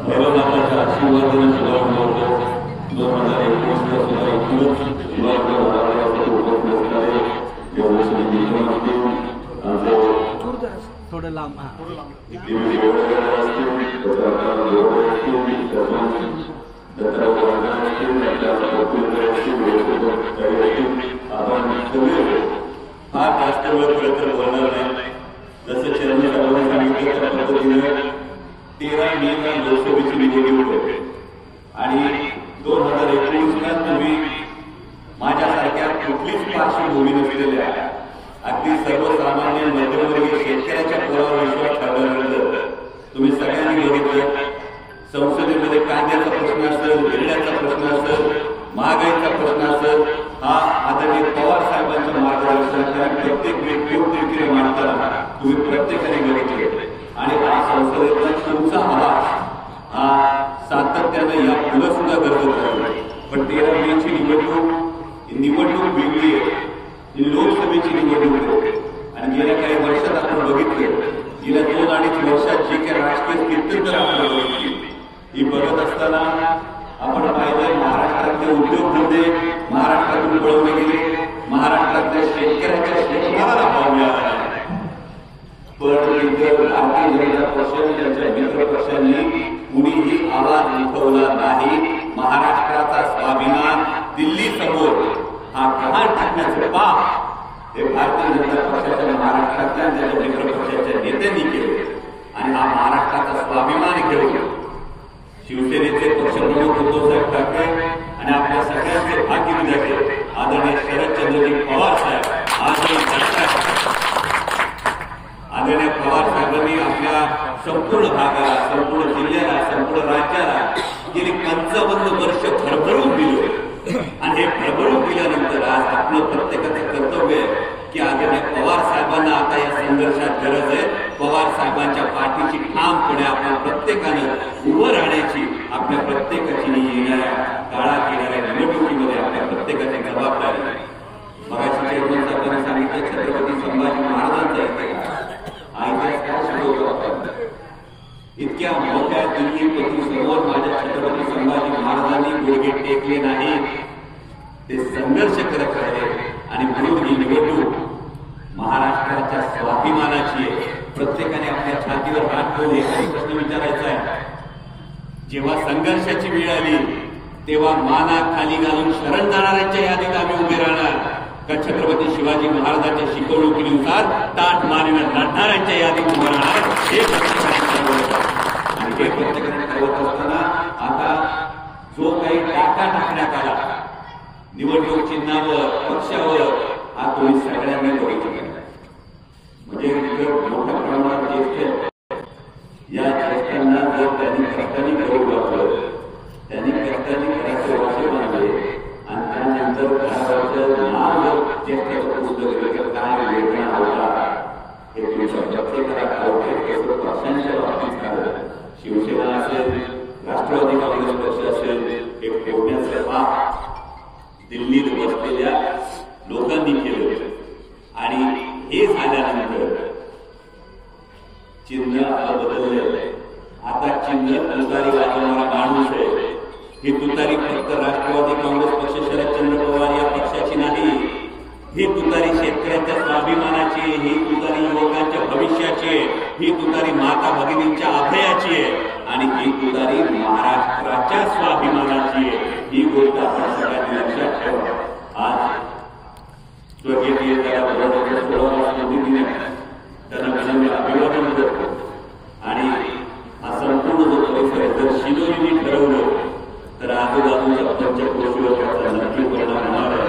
भैरवनाथाच्या आशीर्वादाने सुधारण होतो. 2021ला सुद्धा इथूनच सुधारणा होणाऱ्यासाठी उपस्थित असणारे व्यवस्थित नियोजन असतील, थोडं लांब हा जास्त वेळ खरं तर बोलणार नाही. जसं चरण साहेबांनी सांगितलं त्या पद्धतीने 13 मेला लोकसभेची निवडणूक होते आणि 2019ला तुम्ही माझ्यासारख्या कुठलीच पार्श्वभूमी नसलेल्या अगदी सर्वसामान्य मध्यमवर्गीय शेतकऱ्याच्या पोरावर विश्वास ठेवल्यानंतर तुम्ही सगळ्यांनी बघितलं, संसदेमध्ये कांद्याचा प्रश्न असेल, गिरण्याचा प्रश्न असेल, महागाईचा प्रश्न असेल, हा आदरणीय पवार साहेबांच्या मार्गदर्शनाखाली प्रत्येक व्यक्ती मांडताना तुम्ही प्रत्येकाने बघितले आणि हा संसदेतला तुमचा आवाज हा सातत्याने या पुढे सुद्धा गरजेचा आहे. पण 13 मेची निवडणूक वेगळी आहे, ही लोकसभेची निवडणूक आहे आणि गेल्या काही वर्षात आपण बघितलं, गेल्या 2-2.5 वर्षात जी काही राजकीय स्थिती आपण बघितली, ही बघत असताना आपण पाहिलं महाराष्ट्रातले उद्योगधंदे महाराष्ट्रातून पळवले गेले, महाराष्ट्रातल्या शेतकऱ्याच्या शेतमालाला भाव मिळाला नाही. पण भारतीय जनता पक्ष त्यांच्या मित्र पक्षांनी कुणीही आवाज उठवला नाही. महाराष्ट्राचा स्वाभिमान दिल्ली समोर हा गहाण टाकण्याचे पाप हे भारतीय जनता पक्षाच्या महाराष्ट्रातल्या त्याच्या मित्र पक्षाच्या नेत्यांनी केले आणि हा महाराष्ट्राचा स्वाभिमान घेऊन शिवसेनेचे पक्षप्रमुख उद्धवसाहेब ठाकरे आणि आपल्या सगळ्यांचे भाग्यविधाते आदरणीय शरदचंद्रजी पवार साहेब आदरणीय पवार साहेबांनी आपल्या संपूर्ण भागाला, संपूर्ण जिल्ह्याला, संपूर्ण राज्याला गेली 55 वर्ष भरभरून दिले आणि हे भरभरून दिल्यानंतर आज आपलं प्रत्येकाचं कर्तव्य आहे की आदरणीय पवार साहेबांना आता या संघर्षात गरज आहे. पवार साहेबांच्या पाठीची ठामपणे आपण प्रत्येकानं उभं राहण्याची आपल्या प्रत्येकाची येणाऱ्या काळात येणाऱ्या निवडणुकीमध्ये आपल्या प्रत्येकाची जबाबदारी आहे. मगाशी चेअरमन साहेबांनी सांगितलं छत्रपती संभाजी महाराजांचा इतिहास काय शिकवतो आपण. इतक्या मोठ्या दिल्लीपती समोर माझ्या छत्रपती संभाजी महाराजांनी गुडघे टेकले नाही, ते संघर्ष करत राहिले आणि म्हणून ही निवडणूक महाराष्ट्राच्या स्वाभिमानाची आहे. प्रत्येकाने आपल्या छातीवर हात ठेवून एकच प्रश्न विचारायचा आहे, जेव्हा संघर्षाची वेळ आली तेव्हा माना खाली घालून शरण जाणाऱ्यांच्या यादीत आम्ही उभे राहणार का छत्रपती शिवाजी महाराजांच्या शिकवणुकीनुसार ताठ मानेनं लढणाऱ्यांच्या यादीत उभे राहणार, हे आणि हे प्रत्येकाने ठरवत असताना आता जो काही टाका टाकण्यात आला निवडणूक चिन्हावर, पक्षावर, हा तुम्ही सगळ्यांनी बघितला. म्हणजे मोठ्या प्रमाणात ज्येष्ठ या ज्येष्ठांना जर त्यांनी कष्टाने करू लागलं, त्यांनी कष्टाने घराचे वाचे बांधले आणि त्यानंतर घराचं नाव जर ज्येष्ठाचं पुस्तक केलं काय वेदना होता हे तुमच्या प्रत्येकाला पक्षांच्या बाबतीत झालं. शिवसेना असेल, राष्ट्रवादी काँग्रेस पक्ष असेल, हे फोडण्याचं पाप दिल्लीत बसलेल्या लोकांनी केलं आणि हे झाल्यानंतर चिन्ह बदललेलं आहे. आता चिन्ह तुतारी वाजवणारा माणूस आहे. ही तुतारी फक्त राष्ट्रवादी काँग्रेस पक्ष शरदचंद्र पवार या पक्षाची नाही, ही तुतारी शेतकऱ्यांच्या स्वाभिमानाची आहे, ही तुतारी युवकांच्या भविष्याची आहे, ही तुतारी माता भगिनींच्या अभयाची आहे आणि ही तुतारी महाराष्ट्राच्या स्वाभिमानाची आहे. ही गोष्ट आपण सगळ्यांनी लक्षात ठेवा. आज स्वर्गीय त्यांना मी अभिवादन करतो आणि हा संपूर्ण जो परिसर आहे जर शिलोरीने ठरवलं तर आजूबाजूच्या पंचक्रोशीवर त्याचा नक्की परिणाम होणार आहे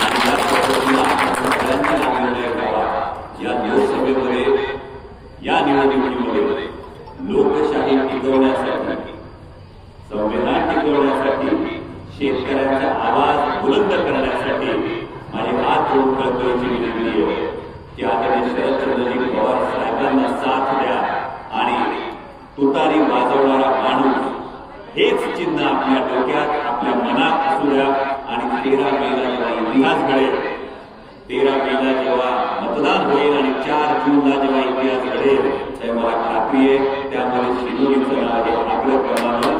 आणि या पद्धतीला आपण सगळ्यांनी लागलेल्या गावात या लोकसभेमध्ये या निवडणुकीमध्ये लोकशाही टिकवण्यासाठी, संविधान टिकवण्यासाठी, शेतकऱ्यांचा आवाज बुलंद करण्यासाठी माझी हात जोडून कळकळीची विनंती आहे की आदरणीय शरदचंद्रजी पवार साहेबांना साथ द्या आणि तुतारी वाजवणारा माणूस हेच चिन्ह आपल्या डोक्यात, आपल्या मनात असू द्या आणि 13 मेला जेव्हा इतिहास घडेल, 13 मेला जेव्हा मतदान होईल आणि 4 जूनला जेव्हा इतिहास घडेल, तर मला खात्री आहे त्या त्यामध्ये शिदोरीचं नाव हे आपलं प्रमाण